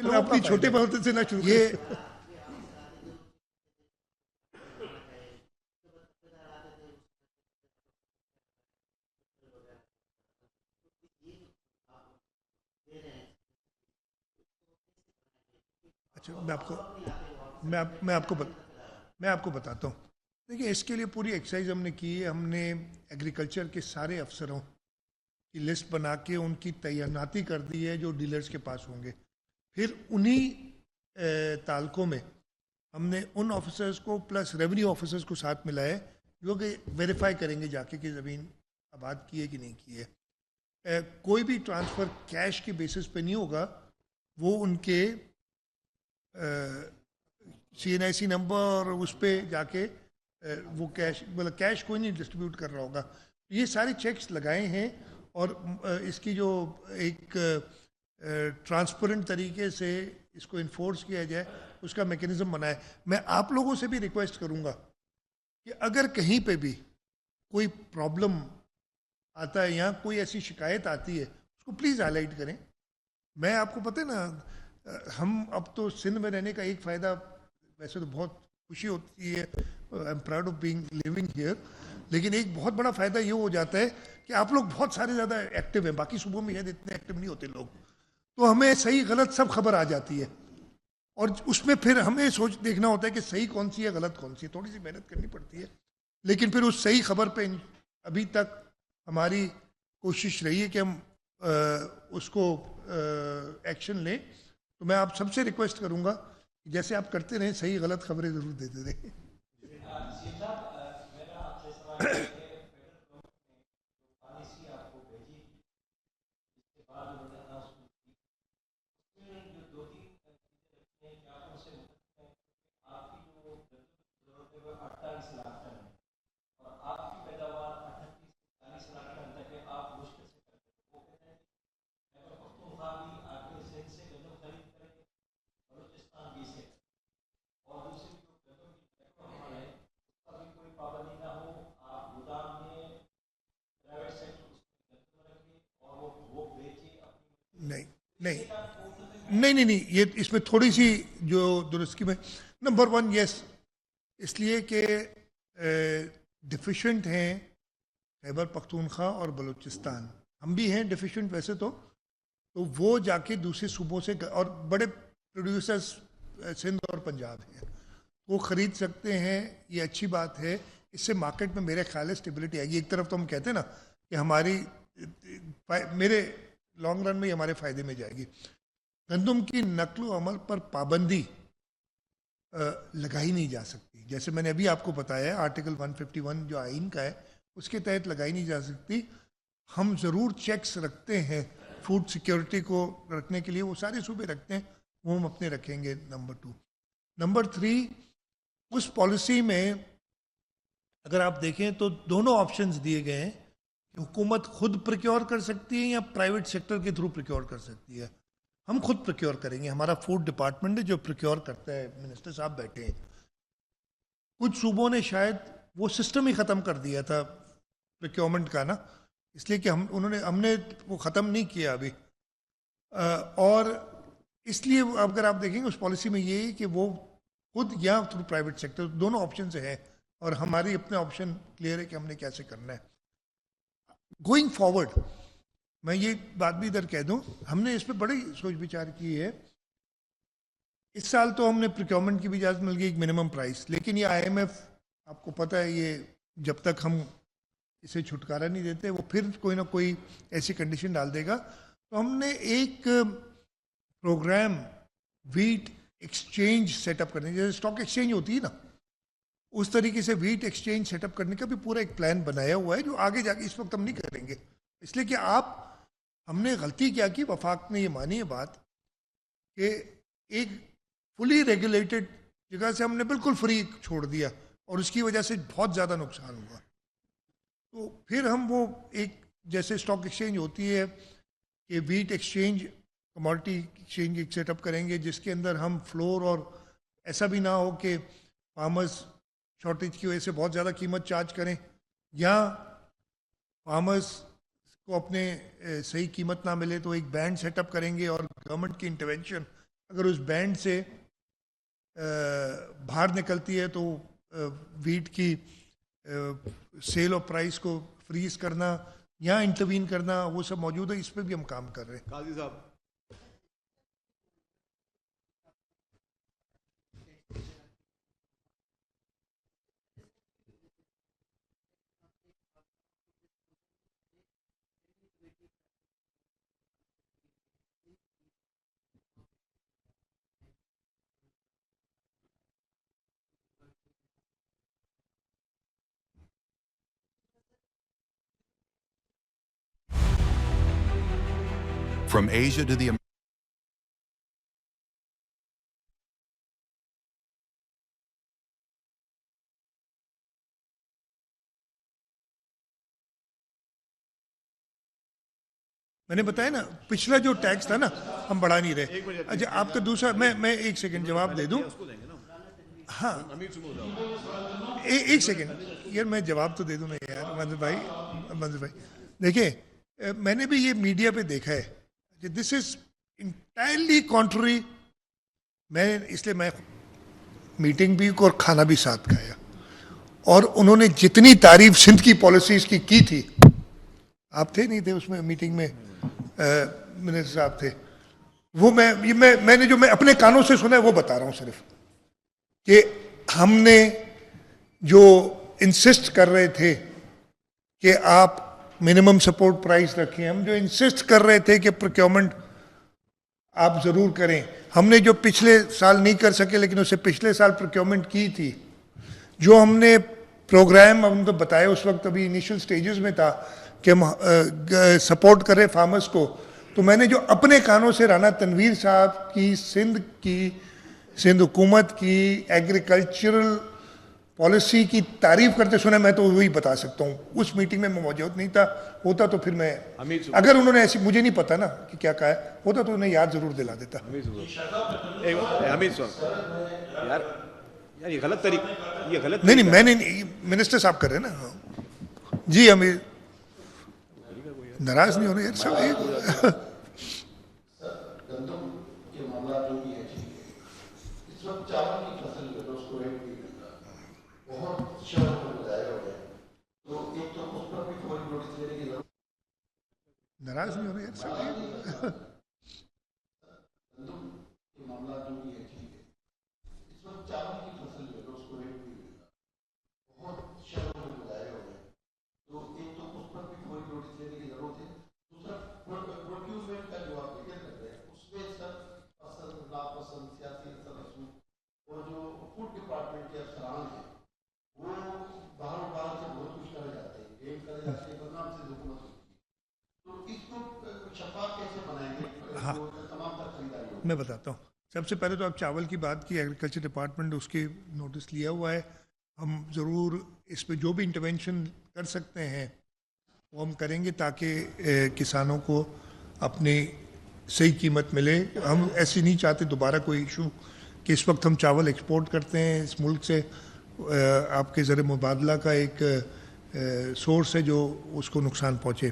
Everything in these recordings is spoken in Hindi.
अपनी छोटे बहुत से ना शुरू ये अच्छा मैं आपको बताता हूँ। देखिए, इसके लिए पूरी एक्सरसाइज हमने की है। हमने एग्रीकल्चर के सारे अफसरों की लिस्ट बना के उनकी तैनाती कर दी है जो डीलर्स के पास होंगे। फिर उन्हीं तालकों में हमने उन ऑफिसर्स को प्लस रेवेन्यू ऑफिसर्स को साथ मिलाया है जो कि वेरीफाई करेंगे जाके कि ज़मीन आबाद की है कि नहीं की है। कोई भी ट्रांसफ़र कैश के बेसिस पे नहीं होगा, वो उनके CNIC नंबर और उस पर जाके वो कैश, मतलब कैश कोई नहीं डिस्ट्रीब्यूट कर रहा होगा। ये सारे चेक्स लगाए हैं और इसकी जो एक ट्रांसपेरेंट तरीके से इसको इन्फोर्स किया जाए उसका मैकेनिज्म बना है। मैं आप लोगों से भी रिक्वेस्ट करूंगा कि अगर कहीं पे भी कोई प्रॉब्लम आता है या कोई ऐसी शिकायत आती है उसको प्लीज़ हाईलाइट करें। मैं आपको पता है ना, हम अब तो सिंध में रहने का एक फ़ायदा, वैसे तो बहुत खुशी होती है, I am proud of being living here, लेकिन एक बहुत बड़ा फ़ायदा ये हो जाता है कि आप लोग बहुत सारे ज़्यादा एक्टिव हैं। बाकी सूबों में शायद इतने एक्टिव नहीं होते लोग, तो हमें सही गलत सब खबर आ जाती है और उसमें फिर हमें सोच देखना होता है कि सही कौन सी है गलत कौन सी है। थोड़ी सी मेहनत करनी पड़ती है, लेकिन फिर उस सही खबर पे अभी तक हमारी कोशिश रही है कि हम उसको एक्शन लें। तो मैं आप सबसे रिक्वेस्ट करूंगा कि जैसे आप करते रहें, सही गलत खबरें ज़रूर देते रहें। नहीं नहीं नहीं नहीं नहीं, ये इसमें थोड़ी सी जो दुरुस्ती में, नंबर वन, यस, इसलिए कि डिफिशेंट हैं खैबर पख्तूनख्वा और बलूचिस्तान। हम भी हैं डिफिशेंट वैसे तो वो जाके दूसरे सूबों से, और बड़े प्रोड्यूसर्स सिंध और पंजाब हैं, वो ख़रीद सकते हैं। ये अच्छी बात है, इससे मार्केट में मेरे ख्याल है स्टेबिलिटी आएगी। एक तरफ तो हम कहते हैं ना कि हमारी मेरे लॉन्ग रन में ही हमारे फ़ायदे में जाएगी। गंदम की नकलो अमल पर पाबंदी लगाई नहीं जा सकती। जैसे मैंने अभी आपको बताया, आर्टिकल 151 जो आइन का है उसके तहत लगाई नहीं जा सकती। हम ज़रूर चेक्स रखते हैं फूड सिक्योरिटी को रखने के लिए, वो सारे सूबे रखते हैं, वो हम अपने रखेंगे। नंबर 2, नंबर 3, उस पॉलिसी में अगर आप देखें तो दोनों ऑप्शंस दिए गए हैं कि हुकूमत खुद प्रोक्योर कर सकती है या प्राइवेट सेक्टर के थ्रू प्रोक्योर कर सकती है। हम खुद प्रोक्योर करेंगे, हमारा फूड डिपार्टमेंट है जो प्रोक्योर करता है, मिनिस्टर साहब बैठे हैं। कुछ सूबों ने शायद वो सिस्टम ही ख़त्म कर दिया था प्रोक्योरमेंट का ना, इसलिए कि हमने वो ख़त्म नहीं किया अभी। और इसलिए अगर आप देखेंगे उस पॉलिसी में ये है कि वो खुद या थ्रू प्राइवेट सेक्टर, दोनों ऑप्शन से है और हमारी अपने ऑप्शन क्लियर है कि हमने कैसे करना है। गोइंग फॉरवर्ड, मैं ये बात भी इधर कह दूं, हमने इस पर बड़ी सोच विचार की है। इस साल तो हमने प्रोक्योरमेंट की भी इजाज़त मिल गई, एक मिनिमम प्राइस, लेकिन ये IMF, आपको पता है, ये जब तक हम इसे छुटकारा नहीं देते वो फिर कोई ना कोई ऐसी कंडीशन डाल देगा। तो हमने एक प्रोग्राम व्हीट एक्सचेंज सेटअप करने, जैसे स्टॉक एक्सचेंज होती है ना, उस तरीके से व्हीट एक्सचेंज सेटअप करने का भी पूरा एक प्लान बनाया हुआ है, जो आगे जाके इस वक्त हम नहीं करेंगे। इसलिए कि हमने गलती क्या की, वफाक ने ये मानी है बात कि एक फुली रेगुलेटेड जगह से हमने बिल्कुल फ्री छोड़ दिया और उसकी वजह से बहुत ज़्यादा नुकसान हुआ। तो फिर हम वो एक, जैसे स्टॉक एक्सचेंज होती है कि व्हीट एक्सचेंज, कमोडिटी एक्सचेंज एक सेटअप करेंगे जिसके अंदर हम फ्लोर, और ऐसा भी ना हो कि फार्मर्स शॉर्टेज की वजह से बहुत ज़्यादा कीमत चार्ज करें या फार्मर्स को अपने सही कीमत ना मिले, तो एक बैंड सेटअप करेंगे और गवर्नमेंट की इंटरवेंशन अगर उस बैंड से बाहर निकलती है तो वीट की सेल और प्राइस को फ्रीज करना या इंटरवीन करना, वो सब मौजूद है, इस पे भी हम काम कर रहे हैं। काजी साहब, From Asia to the मैंने बताया ना, पिछला जो टैक्स था ना हम बढ़ा नहीं रहे। अच्छा, आपका दूसरा, मैं एक सेकंड जवाब दे दूं। उसको देंगे ना। हाँ, अमित सुमो साहब, एक सेकंड यार, मैं जवाब तो दे दूं ना यार। मंजूर भाई देखिए, मैंने भी ये मीडिया पे देखा है कि दिस इज इंटायरली कॉन्ट्ररी। मैं मीटिंग भी और खाना भी साथ खाया, और उन्होंने जितनी तारीफ सिंध की पॉलिसीज की थी, आप थे नहीं थे उसमें मीटिंग में, मिनिस्टर साहब थे, वो मैंने जो मैं अपने कानों से सुना है वो बता रहा हूं सिर्फ, कि हमने जो इंसिस्ट कर रहे थे कि आप मिनिमम सपोर्ट प्राइस रखें, हम जो इंसिस्ट कर रहे थे कि प्रोक्योरमेंट आप जरूर करें, हमने जो पिछले साल नहीं कर सके लेकिन उससे पिछले साल प्रोक्योरमेंट की थी, जो हमने प्रोग्राम हमको बताया उस वक्त अभी इनिशियल स्टेजेस में था कि हम सपोर्ट करें फार्मर्स को, तो मैंने जो अपने कानों से राना तनवीर साहब की सिंध हुकूमत की एग्रीकल्चरल पॉलिसी की तारीफ करते सुना, मैं तो वही बता सकता हूँ। उस मीटिंग में मैं मौजूद नहीं था, होता तो फिर मैं, अगर उन्होंने ऐसी, मुझे नहीं पता ना कि क्या कहा है, होता तो उन्हें याद जरूर दिला देता। अमित साहब, यार ये गलत नहीं, मैंने मिनिस्टर साहब कर रहे हैं ना जी, हमें नाराज नहीं होना यार सब। नाराज नहीं होना यार सब। मैं बताता हूँ। सबसे पहले तो आप चावल की बात की, एग्रीकल्चर डिपार्टमेंट उसके नोटिस लिया हुआ है, हम ज़रूर इस पे जो भी इंटरवेंशन कर सकते हैं वो हम करेंगे ताकि किसानों को अपनी सही कीमत मिले। हम ऐसे नहीं चाहते दोबारा कोई इशू कि इस वक्त हम चावल एक्सपोर्ट करते हैं इस मुल्क से, आपके ज़र मुबादला का एक सोर्स है जो उसको नुकसान पहुँचे।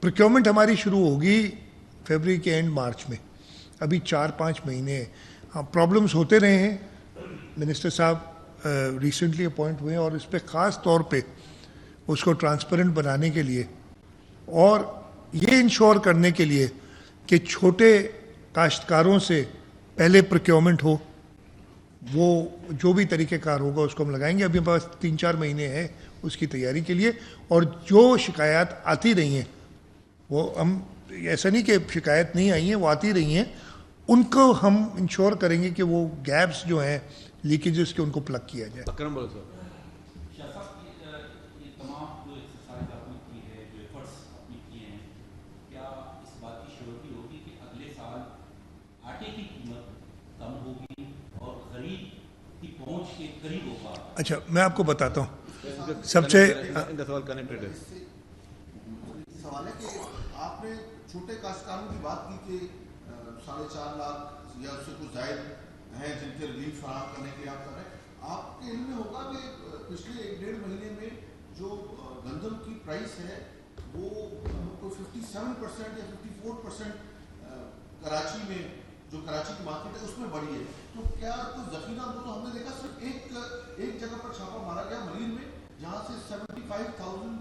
प्रोक्योरमेंट हमारी शुरू होगी फरवरी के एंड मार्च में, अभी 4-5 महीने। हाँ, प्रॉब्लम्स होते रहे हैं, मिनिस्टर साहब रिसेंटली अपॉइंट हुए हैं, और इस पर ख़ास तौर पे उसको ट्रांसपेरेंट बनाने के लिए और ये इंश्योर करने के लिए कि छोटे काश्तकारों से पहले प्रोक्योरमेंट हो, वो जो भी तरीक़ेकार होगा उसको हम लगाएंगे। अभी हमारे पास 3-4 महीने हैं उसकी तैयारी के लिए, और जो शिकायत आती रही हैं वो हम, ऐसा नहीं कि शिकायत नहीं आई है, वो आती रही हैं, उनको हम इंश्योर करेंगे कि वो गैप्स जो हैं लीकेजेस के, उनको प्लग किया जाए। अकरम बोलो सर। ये तमाम जो एक्सरसाइज आपने की है, जो एफर्ट्स आपने किए हैं, क्या इस बात की श्योरिटी होगी कि अगले साल आटे की कीमत कम होगी और गरीब की पहुंच के करीब होगा? अच्छा, मैं आपको बताता हूँ। सबसे सवाल कनेक्टेड है। सवाल है कि आपने छोटे काश्तकारों की बात की कि 4.5 लाख या उससे कुछ जायद हैं जिनके रिलीफ फराहम करने के लिए आप कर रहे हैं। आपके इल्म में होगा कि पिछले 1-1.5 महीने में जो गंदम की प्राइस है वो 57% या 54% कराची में जो कराची की मार्केट है उसमें बढ़ी है, तो क्या कोई जखीरा अंदोज? हमने देखा सिर्फ एक जगह पर छापा मारा गया मरीन में, जहाँ से 75,000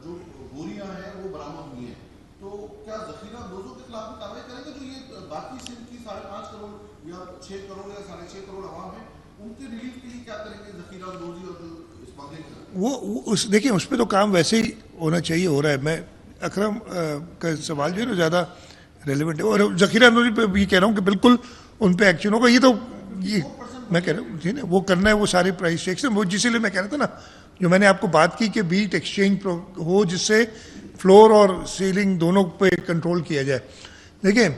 जो बोरियां हैं वो बरामद हुई हैं। तो क्या जखीरा अंदोजों के खिलाफ भी कार्रवाई करेंगे जो ये बाकी सिंध की 5.5 करोड़ या 6 करोड़ या 6.5 करोड़ आवाम है, उनके रिलीफ के लिए क्या करेंगे जखीरा अंदोजी और जो स्मगलिंग कर? वो उस देखिए उस पर तो काम वैसे ही होना चाहिए, हो रहा है। मैं अकरम का सवाल जो है ना ज़्यादा रेलिवेंट है, और जखीरा अंदोजी पे भी कह रहा हूँ कि बिल्कुल उन पे एक्शन होगा। ये तो ये मैं कह रहा हूँ ठीक है, वो करना है, वो सारे प्राइस चेक्स हैं। वो जिसलिए मैं कह रहा था ना, जो मैंने आपको बात की कि बीट एक्सचेंज हो जिससे फ्लोर और सीलिंग दोनों पे कंट्रोल किया जाए। देखिए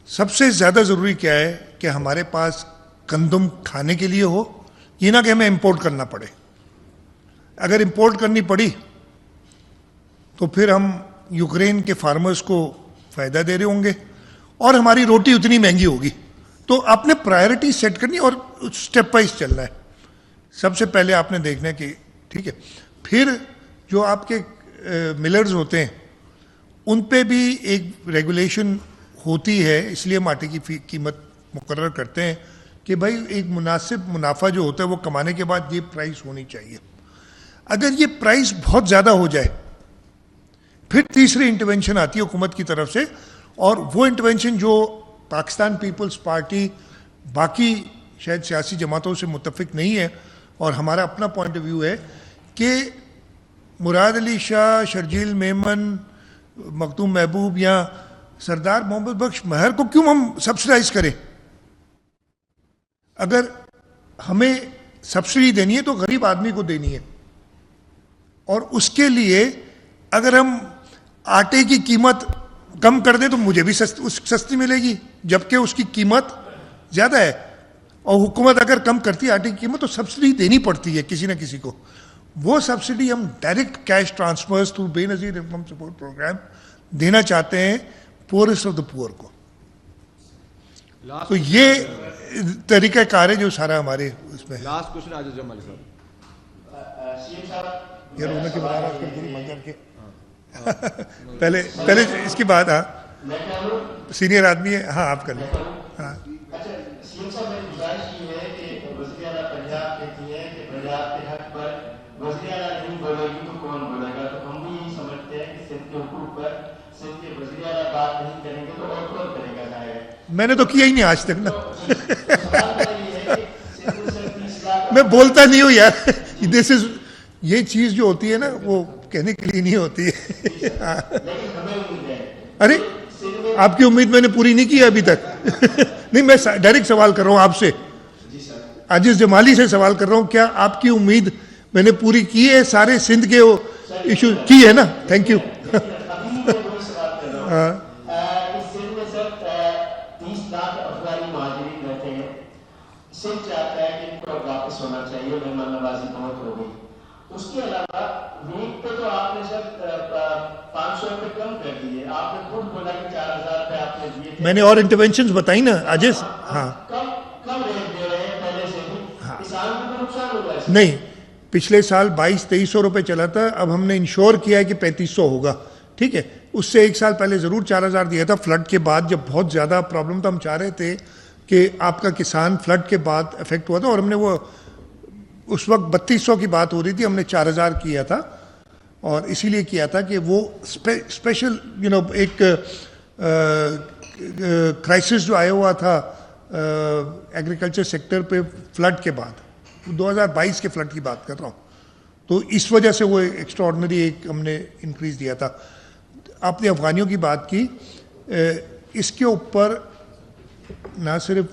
सबसे ज़्यादा ज़रूरी क्या है कि हमारे पास गंदम खाने के लिए हो, ये ना कि हमें इंपोर्ट करना पड़े। अगर इंपोर्ट करनी पड़ी तो फिर हम यूक्रेन के फार्मर्स को फ़ायदा दे रहे होंगे और हमारी रोटी उतनी महंगी होगी। तो आपने प्रायोरिटी सेट करनी और स्टेप वाइज चलना है। सबसे पहले आपने देखना है कि ठीक है, फिर जो आपके मिलर्स होते हैं उन पे भी एक रेगुलेशन होती है, इसलिए हम आटे की कीमत मुकर्रर करते हैं कि भाई एक मुनासिब मुनाफा जो होता है वो कमाने के बाद ये प्राइस होनी चाहिए। अगर ये प्राइस बहुत ज़्यादा हो जाए फिर तीसरी इंटरवेंशन आती है हुकूमत की तरफ से, और वो इंटरवेंशन जो पाकिस्तान पीपल्स पार्टी बाकी शायद सियासी जमातों से मुत्तफिक नहीं है, और हमारा अपना पॉइंट ऑफ व्यू है कि मुराद अली शाह, शर्जील मेमन, मखदूम महबूब या सरदार मोहम्मद बख्श महर को क्यों हम सब्सिडाइज करें? अगर हमें सब्सिडी देनी है तो गरीब आदमी को देनी है, और उसके लिए अगर हम आटे की कीमत कम कर दें तो मुझे भी सस्ती मिलेगी, जबकि उसकी कीमत ज़्यादा है। और हुकूमत अगर कम करती है आटे की कीमत तो सब्सिडी देनी पड़ती है किसी न किसी को। वो सब्सिडी हम direct cash transfers through Benazir income support program देना चाहते हैं पुअरेस्ट ऑफ द पुअर को। तो ये तरीक़ाकार है जो सारा हमारे उसमें। लास्ट क्वेश्चन आजिज जमाली साहब। यार उन्होंने बना रहा पूरी मजा के पहले इसकी बात। हाँ सीनियर आदमी है। हाँ आप कर लें। हाँ मैंने तो किया ही नहीं आज तक ना। मैं बोलता नहीं हूँ यार। दिस इज ये चीज जो होती है ना वो कहने के लिए नहीं होती है। अरे आपकी उम्मीद मैंने पूरी नहीं की अभी तक। नहीं मैं डायरेक्ट सवाल कर रहा हूँ आपसे, आजिज जमाली से सवाल कर रहा हूँ, क्या आपकी उम्मीद मैंने पूरी की है? सारे सिंध के वो इशू की है ना। Thank you. सिर्फ चाहता है कि इनको वापस होना चाहिए, मेहमान नवाजी बहुत हो गई। उसके अलावा वीक पे तो आपने सब 500 रुपये कम कर दिए। आपने खुद बोला कि 4,000 रुपये आपने दिए थे। मैंने और इंटरवेंशंस बताई ना आजिज। हाँ कम रेट दे रहे हैं पहले से भी। हाँ। किसान को नुकसान होगा इससे। नहीं, पिछले साल 2200-2300 रुपये चला था, अब हमने इंश्योर किया है कि 3500 होगा। ठीक है, उससे एक साल पहले ज़रूर 4000 दिया था फ्लड के बाद, जब बहुत ज़्यादा प्रॉब्लम था। हम चाह रहे थे कि आपका किसान फ्लड के बाद इफेक्ट हुआ था, और हमने वो उस वक्त 3200 की बात हो रही थी, हमने 4000 किया था। और इसीलिए किया था कि वो स्पेशल एक क्राइसिस जो आया हुआ था एग्रीकल्चर सेक्टर पे फ्लड के बाद, 2022 के फ्लड की बात कर रहा हूँ, तो इस वजह से वो एक्स्ट्राऑर्डिनरी एक हमने इंक्रीज दिया था। आपने अफगानियों की बात की, इसके ऊपर ना सिर्फ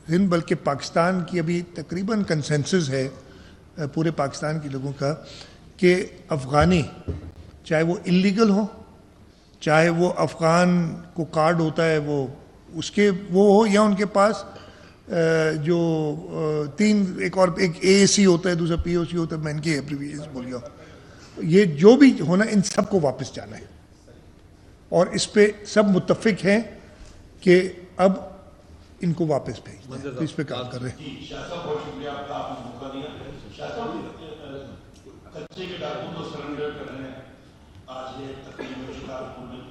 हिंद बल्कि पाकिस्तान की अभी तकरीबन कंसेंसस है पूरे पाकिस्तान के लोगों का कि अफ़गानी चाहे वो इल्लीगल हो, चाहे वो अफ़गान को कार्ड होता है वो उसके वो हो, या उनके पास जो एक AAC होता है, दूसरा POC होता है, मैं इनके एब्रीविएशंस बोल गया हूँ, ये जो भी होना इन सबको वापस जाना है। और इस पे सब मुत्तफिक हैं कि अब इनको वापस भेजना है, तो इस पे काम कर रहे हैं। कच्चे के डाकू तो सरेंडर कर रहे हैं आज ये तकरीब में शिकारपुर में,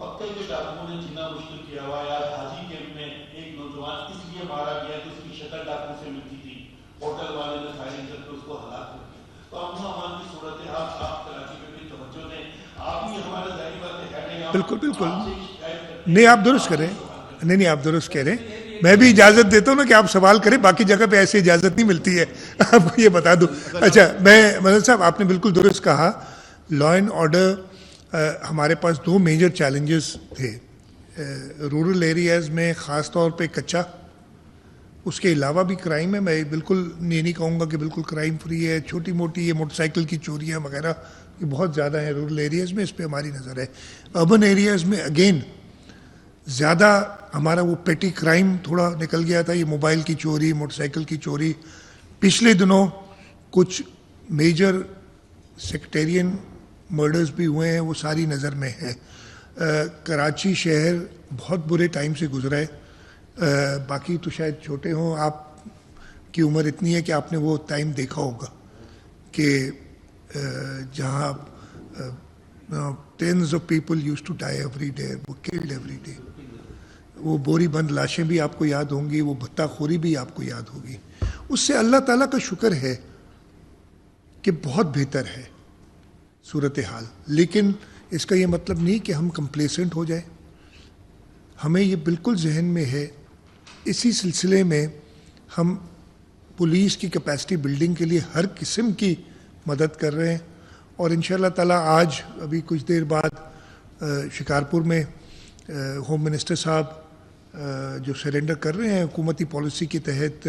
पक्के के डाकुओं ने जीना मुश्किल किया हुआ है। आज हाजी कैंप में एक नौजवान इसलिए मारा गया कि उसकी शक्ल डाकू से मिलती थी, होटल वाले ने फायरिंग करके उसको हलाक कर दिया। तो अमन अमान की सूरत है, आप कराची में भी तवज्जो दें, आप ही हमारे जाहिर बात है। बिल्कुल बिल्कुल, नहीं आप दुरुस्त करें, नहीं आप दुरुस्त कह रहे हैं। मैं भी इजाज़त देता हूँ ना कि आप सवाल करें, बाकी जगह पे ऐसी इजाज़त नहीं मिलती है, आपको ये बता दूँ। अच्छा, मैं मदन साहब आपने बिल्कुल दुरुस्त कहा, लॉ एंड ऑर्डर हमारे पास दो मेजर चैलेंजेस थे रूरल एरियाज़ में, ख़ास तौर पे कच्चा, उसके अलावा भी क्राइम है। मैं बिल्कुल ये नहीं कहूँगा कि बिल्कुल क्राइम फ्री है, छोटी मोटी ये मोटरसाइकिल की चोरियाँ वगैरह ये बहुत ज़्यादा है रूरल एरियाज़ में, इस पर हमारी नज़र है। अर्बन एरियाज़ में अगेन ज़्यादा हमारा वो पेटी क्राइम थोड़ा निकल गया था, ये मोबाइल की चोरी, मोटरसाइकिल की चोरी। पिछले दिनों कुछ मेजर सेक्टेरियन मर्डर्स भी हुए हैं, वो सारी नज़र में है। कराची शहर बहुत बुरे टाइम से गुजरा है, बाकी तो शायद छोटे हों, आपकी उम्र इतनी है कि आपने वो टाइम देखा होगा कि जहाँ tens of people used to die every day, वो किल्ड एवरी डे। वो बोरी बंद लाशें भी आपको याद होंगी, वो भत्ताखोरी भी आपको याद होगी। उससे अल्लाह ताला का शुक्र है कि बहुत बेहतर है सूरत हाल, लेकिन इसका ये मतलब नहीं कि हम कंप्लेसेंट हो जाए। हमें ये बिल्कुल जहन में है, इसी सिलसिले में हम पुलिस की कैपेसिटी बिल्डिंग के लिए हर किस्म की मदद कर रहे हैं और इंशाअल्लाह ताला आज अभी कुछ देर बाद शिकारपुर में होम मिनिस्टर साहब जो सरेंडर कर रहे हैं हुकूमती पॉलिसी के तहत,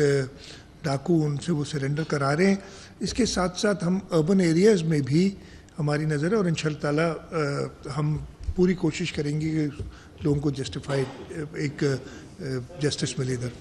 डाकू उनसे वो सरेंडर करा रहे हैं। इसके साथ साथ हम अर्बन एरियाज़ में भी हमारी नज़र है और इंशाअल्लाह ताला हम पूरी कोशिश करेंगे कि लोगों को जस्टिफाइड एक जस्टिस मिले इधर।